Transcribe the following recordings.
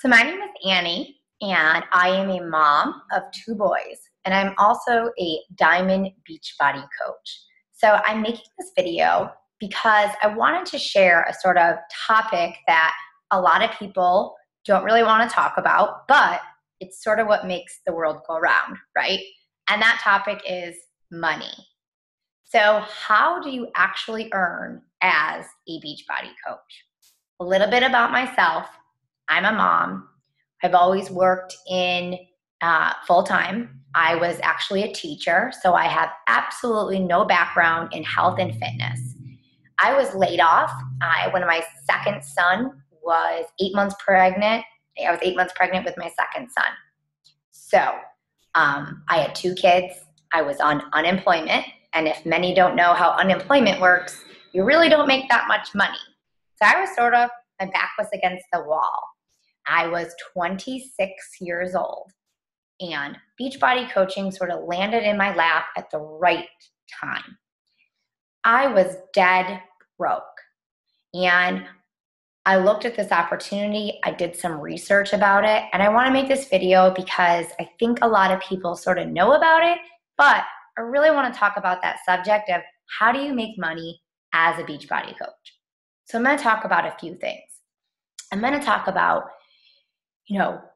So my name is Annie, and I am a mom of two boys, and I'm also a Diamond Beachbody coach. So I'm making this video because I wanted to share a sort of topic that a lot of people don't really want to talk about, but it's sort of what makes the world go round, right? And that topic is money. So how do you actually earn as a Beachbody coach? A little bit about myself. I'm a mom. I've always worked in full-time. I was actually a teacher, so I have absolutely no background in health and fitness. I was laid off when my second son was 8 months pregnant. I was 8 months pregnant with my second son. So I had two kids. I was on unemployment. And if many don't know how unemployment works, you really don't make that much money. So I was sort of, my back was against the wall. I was 26 years old, and Beachbody coaching sort of landed in my lap at the right time. I was dead broke, and I looked at this opportunity. I did some research about it, and I want to make this video because I think a lot of people sort of know about it, but I really want to talk about that subject of how do you make money as a Beachbody coach. So I'm going to talk about a few things. I'm going to talk about,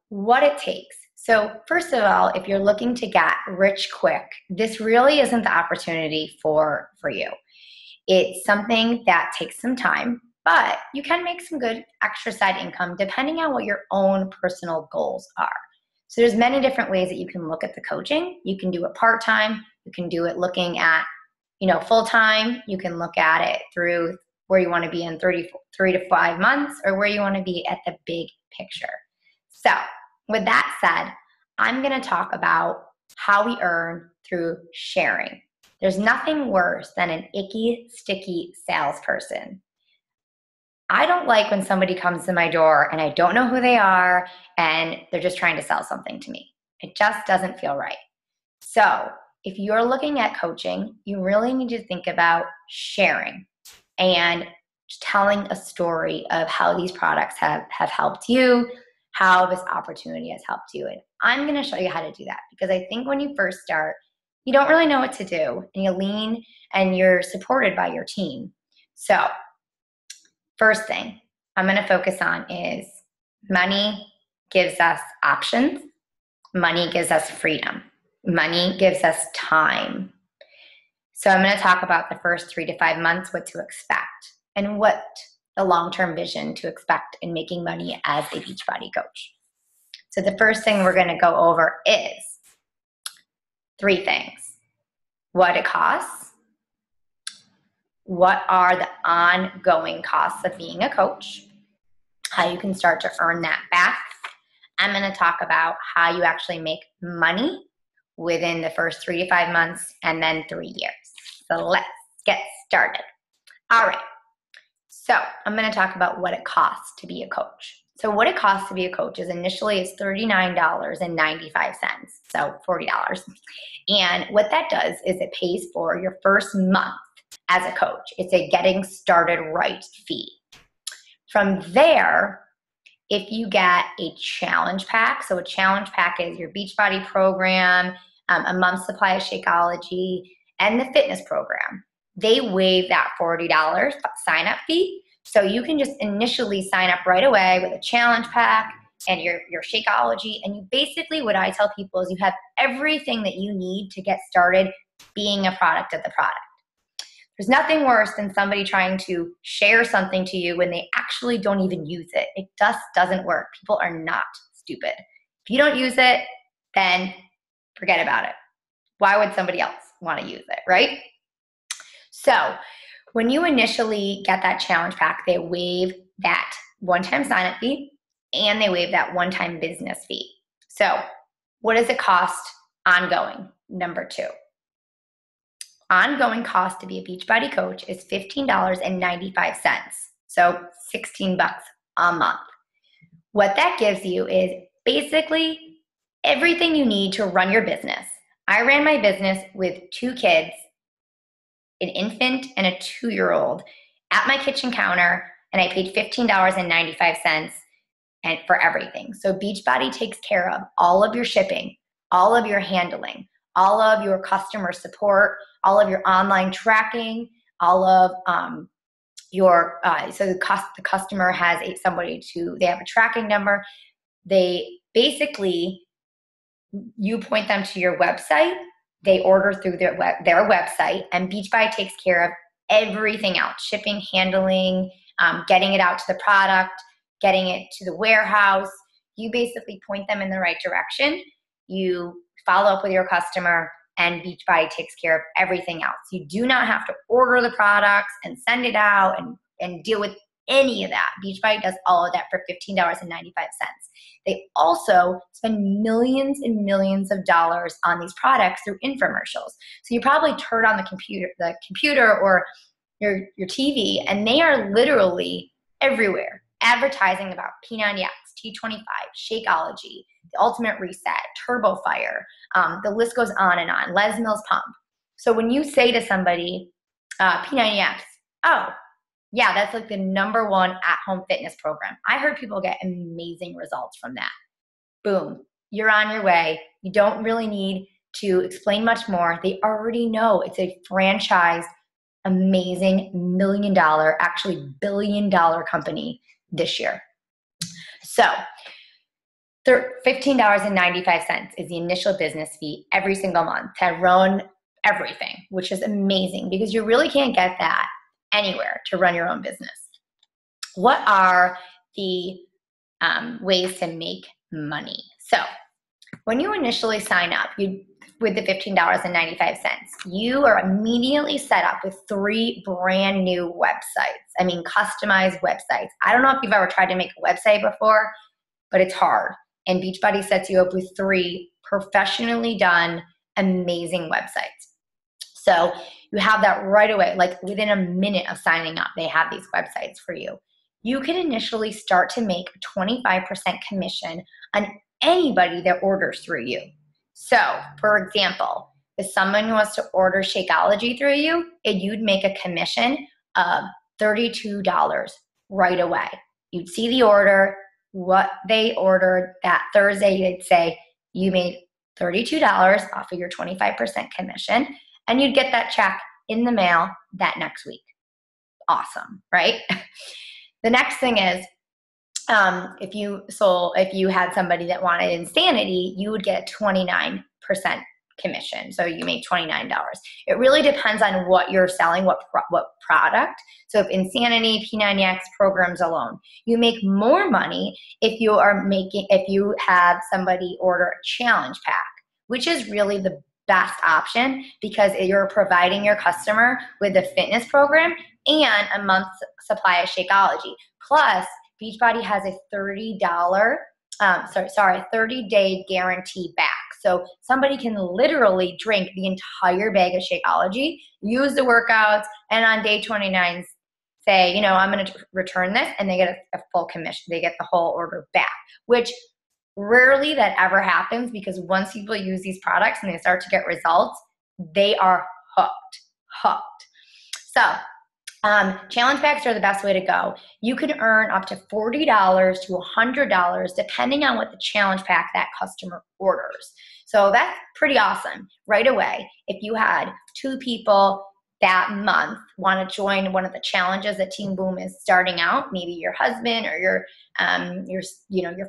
what it takes. So first of all, if you're looking to get rich quick, this really isn't the opportunity for you. It's something that takes some time, but you can make some good extra side income depending on what your own personal goals are. So there's many different ways that you can look at the coaching. You can do it part-time. You can do it looking at, full-time. You can look at it through where you want to be in 3 to 5 months or where you want to be at the big picture. So with that said, I'm going to talk about how we earn through sharing. There's nothing worse than an icky, sticky salesperson. I don't like when somebody comes to my door and I don't know who they are and they're just trying to sell something to me. It just doesn't feel right. So if you're looking at coaching, you really need to think about sharing and telling a story of how these products have helped you, how this opportunity has helped you. And I'm going to show you how to do that because I think when you first start, you don't really know what to do and you lean and you're supported by your team. So first thing I'm going to focus on is money gives us options. Money gives us freedom. Money gives us time. So I'm going to talk about the first 3 to 5 months, what to expect, and what the long-term vision to expect in making money as a Beachbody coach. So the first thing we're going to go over is 3 things. What it costs, what are the ongoing costs of being a coach, how you can start to earn that back. I'm going to talk about how you actually make money within the first 3 to 5 months and then 3 years. So let's get started. All right. So I'm going to talk about what it costs to be a coach. So what it costs to be a coach is initially it's $39.95, so $40. And what that does is it pays for your first month as a coach. It's a getting started right fee. From there, if you get a challenge pack, so a challenge pack is your Beachbody program, a month's supply of Shakeology, and the fitness program. They waive that $40 sign-up fee, so you can just initially sign up right away with a challenge pack and your Shakeology, and you basically, what I tell people is you have everything that you need to get started being a product of the product. There's nothing worse than somebody trying to share something to you when they actually don't even use it. It just doesn't work. People are not stupid. If you don't use it, then forget about it. Why would somebody else want to use it, right? So when you initially get that challenge pack, they waive that one-time sign-up fee and they waive that one-time business fee. So what does it cost ongoing? Number 2. Ongoing cost to be a Beachbody coach is $15.95. So $16 a month. What that gives you is basically everything you need to run your business. I ran my business with 2 kids, an infant and a 2-year-old, at my kitchen counter, and I paid $15.95 and for everything. So Beachbody takes care of all of your shipping, all of your handling, all of your customer support, all of your online tracking, all of so the customer has they have a tracking number. They basically, you point them to your website, they order through their website, and Beachbody takes care of everything else: shipping, handling, getting it out to the product, getting it to the warehouse. You basically point them in the right direction. You follow up with your customer, and Beachbody takes care of everything else. You do not have to order the products and send it out and deal with any of that. Beachbody does all of that for $15.95. They also spend millions and millions of dollars on these products through infomercials. So you probably turn on the computer or your TV, and they are literally everywhere advertising about P90X, T25, Shakeology, the Ultimate Reset, Turbo Fire. The list goes on and on. Les Mills Pump. So when you say to somebody, P90X, oh, yeah, that's like the #1 at-home fitness program. I heard people get amazing results from that. Boom, you're on your way. You don't really need to explain much more. They already know it's a franchised, amazing $1 million, actually $1 billion company this year. So $15.95 is the initial business fee every single month to run everything, which is amazing because you really can't get that anywhere to run your own business. What are the ways to make money? So when you initially sign up with the $15.95, you are immediately set up with 3 brand new websites. I mean, customized websites. I don't know if you've ever tried to make a website before, but it's hard. And Beachbody sets you up with 3 professionally done, amazing websites. So you have that right away, like within a minute of signing up, they have these websites for you. You can initially start to make a 25% commission on anybody that orders through you. So, for example, if someone wants to order Shakeology through you, you'd make a commission of $32 right away. You'd see the order, what they ordered that Thursday, they'd say you made $32 off of your 25% commission, and you'd get that check in the mail that next week. Awesome, right? The next thing is, if you had somebody that wanted Insanity, you would get a 29% commission. So you make $29. It really depends on what you're selling, what product. So if Insanity, P90X programs alone, you make more money if you have somebody order a challenge pack, which is really the best option because you're providing your customer with a fitness program and a month's supply of Shakeology. Plus, Beachbody has a 30-day guarantee back. So somebody can literally drink the entire bag of Shakeology, use the workouts, and on day 29 say, I'm going to return this, and they get a full commission. They get the whole order back, which rarely that ever happens because once people use these products and they start to get results, they are hooked. So challenge packs are the best way to go. You can earn up to $40 to $100 depending on what the challenge pack that customer orders. So that's pretty awesome right away. If you had 2 people that month want to join one of the challenges that Team Boom is starting out, maybe your husband or your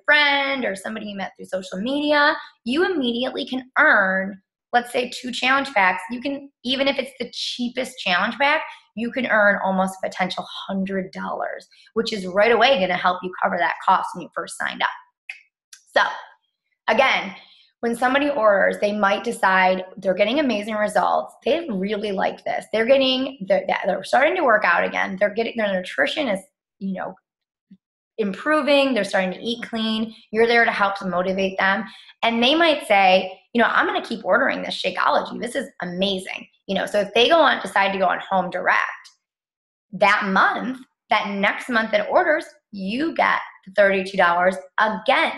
friend or somebody you met through social media, you immediately can earn, let's say 2 challenge packs. You can, even if it's the cheapest challenge pack, you can earn almost a potential $100, which is right away going to help you cover that cost when you first signed up. So again, when somebody orders, they might decide they're getting amazing results. They really like this. They're starting to work out again. Their nutrition is, improving. They're starting to eat clean. You're there to help to motivate them. And they might say, I'm going to keep ordering this Shakeology. This is amazing. So if they decide to go on Home Direct that next month that orders, you get the $32 again.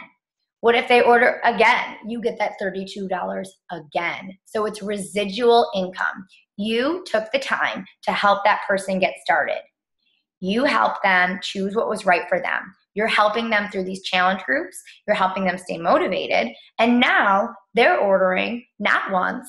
What if they order again? You get that $32 again. So it's residual income. You took the time to help that person get started. You helped them choose what was right for them. You're helping them through these challenge groups. You're helping them stay motivated. And now they're ordering not once,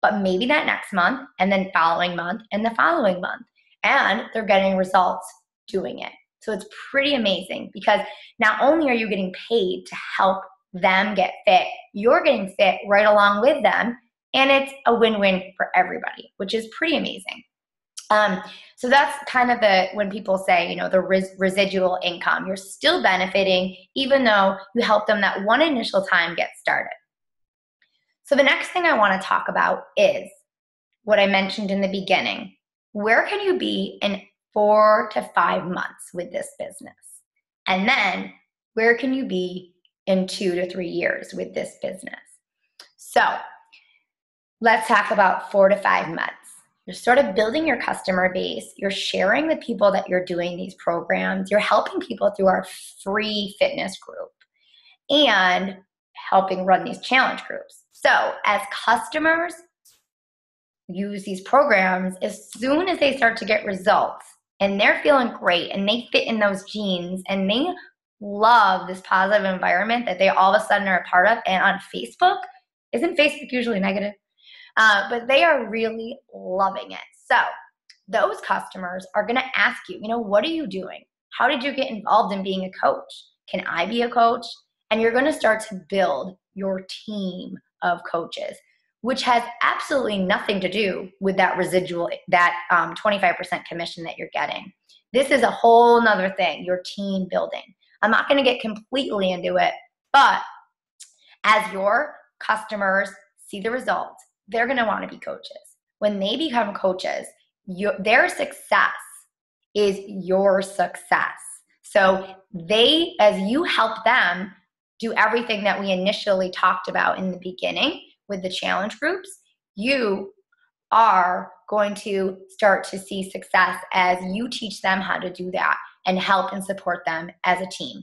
but maybe that next month, and then following month, and the following month. And they're getting results doing it. So it's pretty amazing because not only are you getting paid to help them get fit, you're getting fit right along with them. And it's a win-win for everybody, which is pretty amazing. So that's kind of when people say, the residual income, you're still benefiting even though you help them that one initial time get started. So the next thing I want to talk about is what I mentioned in the beginning. Where can you be in 4 to 5 months with this business? And then where can you be in 2 to 3 years with this business? So let's talk about 4 to 5 months. You're sort of building your customer base. You're sharing with people that you're doing these programs. You're helping people through our free fitness group and helping run these challenge groups. So as customers use these programs, as soon as they start to get results and they're feeling great and they fit in those jeans and they love this positive environment that they all of a sudden are a part of, and on Facebook, isn't Facebook usually negative? But they are really loving it. So those customers are going to ask you, what are you doing? How did you get involved in being a coach? Can I be a coach? And you're going to start to build your team of coaches, which has absolutely nothing to do with that residual, that 25% commission that you're getting. This is a whole nother thing, your team building. I'm not going to get completely into it, but as your customers see the results, they're going to want to be coaches. When they become coaches, their success is your success. So as you help them do everything that we initially talked about in the beginning with the challenge groups, you are going to start to see success as you teach them how to do that and help and support them as a team.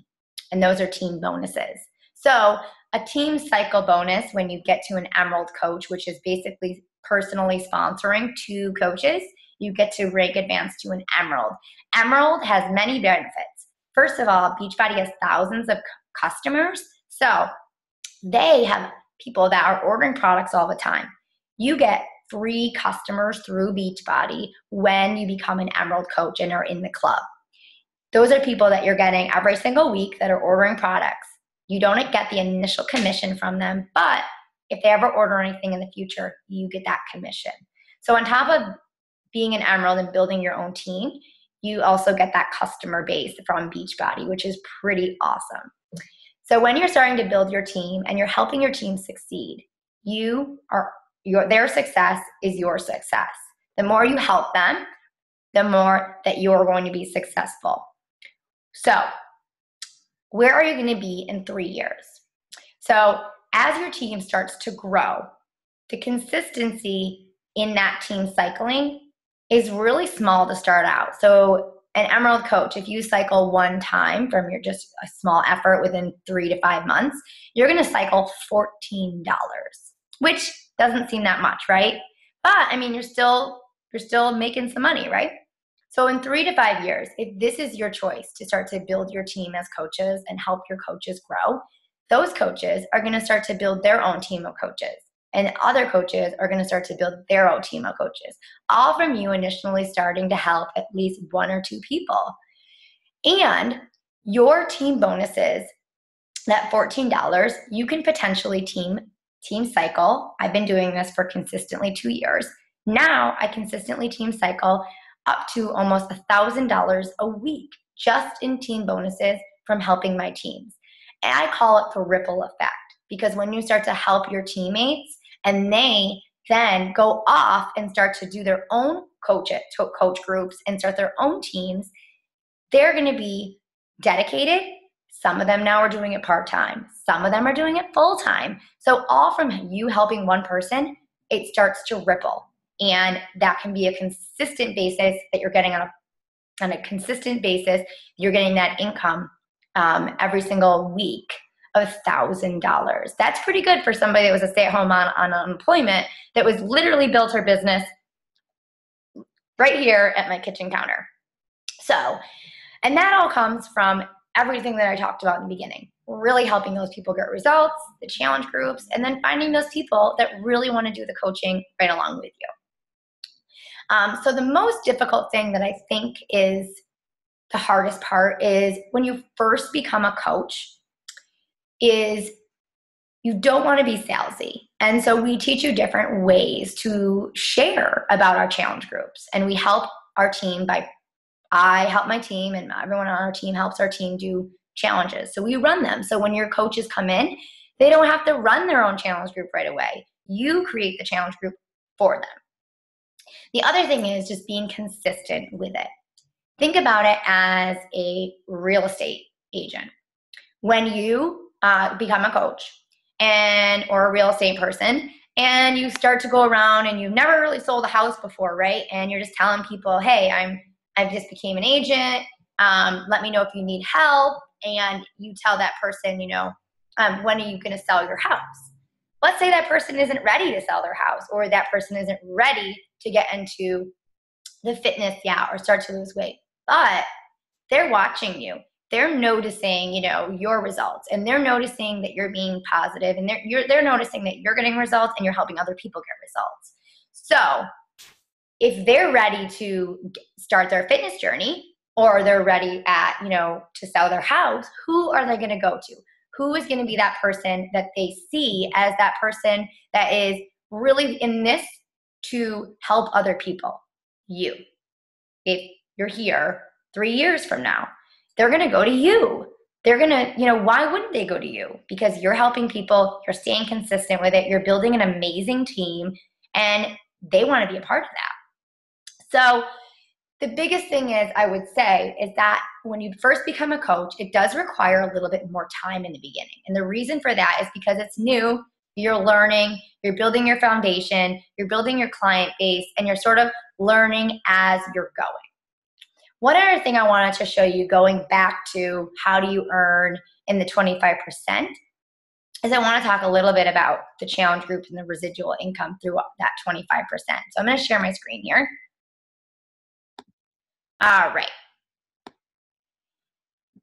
And those are team bonuses. So a team cycle bonus, when you get to an Emerald coach, which is basically personally sponsoring 2 coaches, you get to rank advance to an Emerald. Emerald has many benefits. First of all, Beachbody has thousands of customers. So they have people that are ordering products all the time. You get free customers through Beachbody when you become an Emerald coach and are in the club. Those are people that you're getting every single week that are ordering products. You don't get the initial commission from them, but if they ever order anything in the future, you get that commission. So on top of being an Emerald and building your own team, you also get that customer base from Beachbody, which is pretty awesome. So when you're starting to build your team and you're helping your team succeed, their success is your success. The more you help them, the more that you're going to be successful. So where are you going to be in 3 years? So as your team starts to grow, the consistency in that team cycling is really small to start out. So an Emerald coach, if you cycle one time from your just a small effort within 3 to 5 months, you're going to cycle $14, which doesn't seem that much, right? But I mean, you're still making some money, right? So in 3 to 5 years, if this is your choice to start to build your team as coaches and help your coaches grow, those coaches are going to start to build their own team of coaches. And other coaches are going to start to build their own team of coaches, all from you initially starting to help at least 1 or 2 people. And your team bonuses, that $14, you can potentially team cycle. I've been doing this for consistently 2 years. Now I consistently team cycle up to almost $1,000 a week just in team bonuses from helping my teams. And I call it the ripple effect, because when you start to help your teammates and they then go off and start to do their own coach groups and start their own teams, they're going to be dedicated. Some of them now are doing it part-time. Some of them are doing it full-time. So all from you helping one person, it starts to ripple. And that can be a consistent basis that you're getting on a consistent basis. You're getting that income every single week of $1,000. That's pretty good for somebody that was a stay-at-home on unemployment that was literally built her business right here at my kitchen counter. So, and that all comes from everything that I talked about in the beginning. Really helping those people get results, the challenge groups, and then finding those people that really want to do the coaching right along with you. So the most difficult thing that I think is the hardest part is when you first become a coach is you don't want to be salesy. And so we teach you different ways to share about our challenge groups. And we help our team I help my team, and everyone on our team helps our team do challenges. So we run them. So when your coaches come in, they don't have to run their own challenge group right away. You create the challenge group for them. The other thing is just being consistent with it. Think about it as a real estate agent. When you become a coach or a real estate person, and you start to go around and you've never really sold a house before, right? And you're just telling people, hey, I just became an agent. Let me know if you need help. And you tell that person, when are you going to sell your house? Let's say that person isn't ready to sell their house, or that person isn't ready to get into the fitness yet or start to lose weight. But they're watching you. They're noticing, your results, and they're noticing that you're being positive, and they're noticing that you're getting results and you're helping other people get results. So if they're ready to start their fitness journey, or they're ready to sell their house, who are they going to go to? Who is going to be that person that they see as that person that is really in this to help other people? You. If you're here 3 years from now, they're going to go to you. They're going to, why wouldn't they go to you? Because you're helping people, you're staying consistent with it, you're building an amazing team, and they want to be a part of that. So the biggest thing is, I would say, is that when you first become a coach, it does require a little bit more time in the beginning. And the reason for that is because it's new, you're learning, you're building your foundation, you're building your client base, and you're sort of learning as you're going. One other thing I wanted to show you, going back to how do you earn in the 25%, is I want to talk a little bit about the challenge groups and the residual income through that 25%. So I'm going to share my screen here. All right.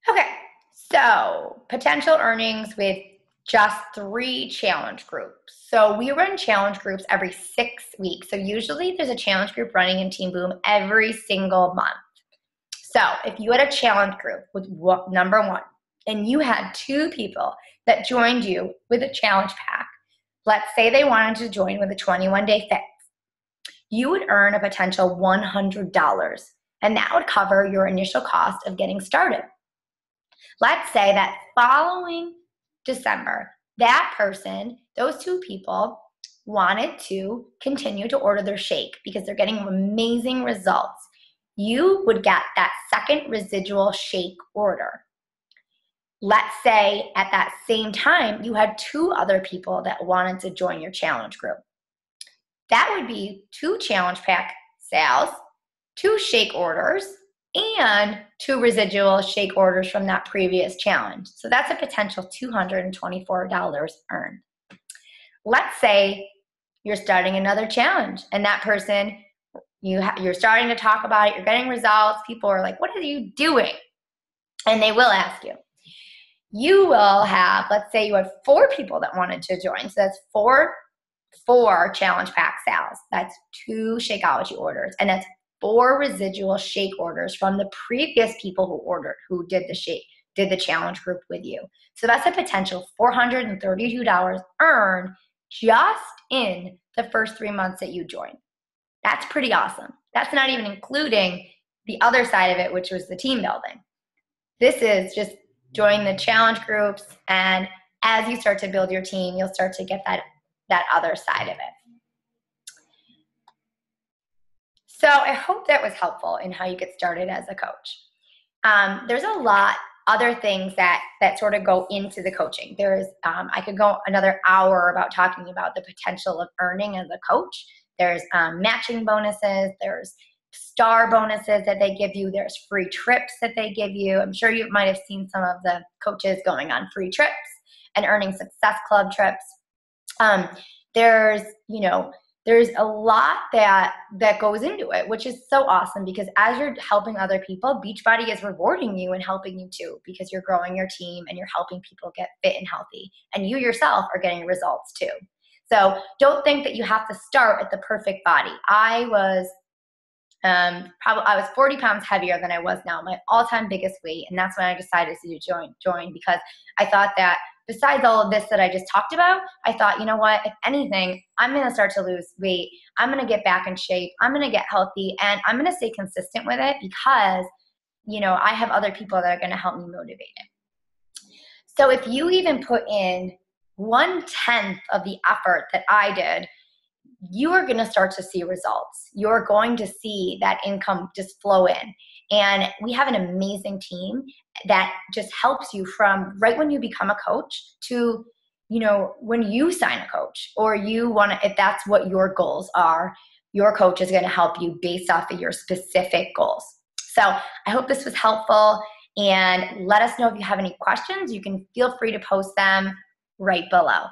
Okay, so potential earnings with just 3 challenge groups. So we run challenge groups every 6 weeks. So usually there's a challenge group running in Team Boom every single month. So if you had a challenge group with number 1, and you had 2 people that joined you with a challenge pack, let's say they wanted to join with a 21-day fix, you would earn a potential $100, and that would cover your initial cost of getting started. Let's say that following December, that person, those 2 people, wanted to continue to order their shake because they're getting amazing results. You would get that second residual shake order. Let's say at that same time, you had 2 other people that wanted to join your challenge group. That would be 2 challenge pack sales, 2 shake orders, and 2 residual shake orders from that previous challenge. So that's a potential $224 earned. Let's say you're starting another challenge, and that person, you're starting to talk about it, you're getting results, people are like, what are you doing? And they will ask you. You will have, let's say you had 4 people that wanted to join. So that's four challenge pack sales. That's 2 Shakeology orders, and that's 4 residual shake orders from the previous people who did the challenge group with you. So that's a potential $432 earned just in the first 3 months that you join. That's pretty awesome. That's not even including the other side of it, which was the team building. This is just join the challenge groups, and as you start to build your team, you'll start to get that other side of it. So I hope that was helpful in how you get started as a coach. There's a lot other things that sort of go into the coaching. There's I could go another hour about talking about the potential of earning as a coach. There's matching bonuses. There's star bonuses that they give you. There's free trips that they give you. I'm sure you might have seen some of the coaches going on free trips and earning Success Club trips. There's, there's a lot that goes into it, which is so awesome, because as you're helping other people, Beachbody is rewarding you and helping you too, because you're growing your team and you're helping people get fit and healthy, and you yourself are getting results too. So don't think that you have to start at the perfect body. I was 40 pounds heavier than I was now, my all-time biggest weight. And that's when I decided to join, because I thought that besides all of this that I just talked about, I thought, you know what, if anything, I'm going to start to lose weight. I'm going to get back in shape. I'm going to get healthy, and I'm going to stay consistent with it, because, you know, I have other people that are going to help me motivate it. So if you even put in 1/10 of the effort that I did, you are going to start to see results. You're going to see that income just flow in. And we have an amazing team that just helps you from right when you become a coach to, you know, when you sign a coach, or you want to, if that's what your goals are, your coach is going to help you based off of your specific goals. So I hope this was helpful, and let us know if you have any questions. You can feel free to post them right below.